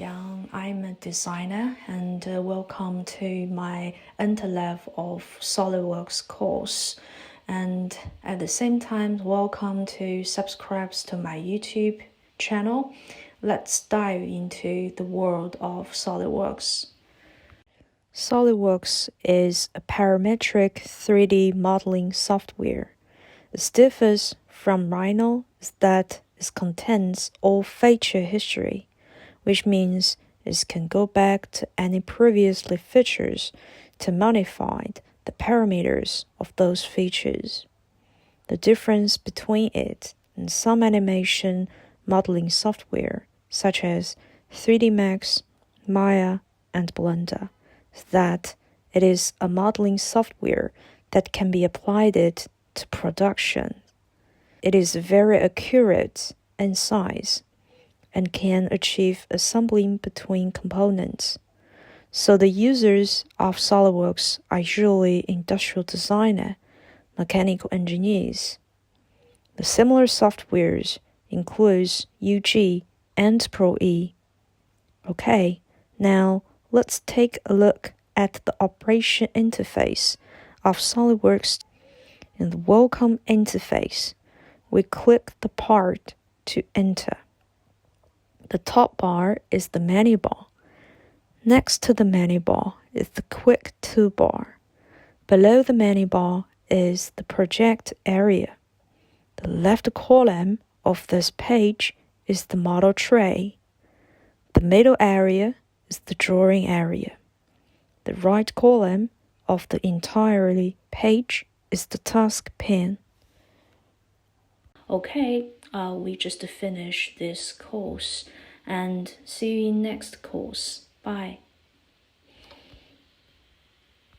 Yang. I'm a designer and welcome to my interlevel of Solidworks course. And at the same time, welcome to subscribe to my YouTube channel. Let's dive into the world of Solidworks. Solidworks is a parametric 3D modeling software. It differs from Rhino is that it contains all feature history, which means it can go back to any previously features to modify the parameters of those features. The difference between it and some animation modeling software, such as 3D Max, Maya, and Blender, is that it is a modeling software that can be applied to production. It is very accurate in size and can achieve assembling between components. So the users of SolidWorks are usually industrial designer, mechanical engineers. The similar softwares includes UG and Pro-E. Okay, now let's take a look at the operation interface of SolidWorks. In the Welcome interface, we click the part to enter. The top bar is the menu bar. Next to the menu bar is the quick toolbar. Below the menu bar is the project area. The left column of this page is the model tray. The middle area is the drawing area. The right column of the entire page is the task pane. Okay, we just finished this course and see you in next course. Bye.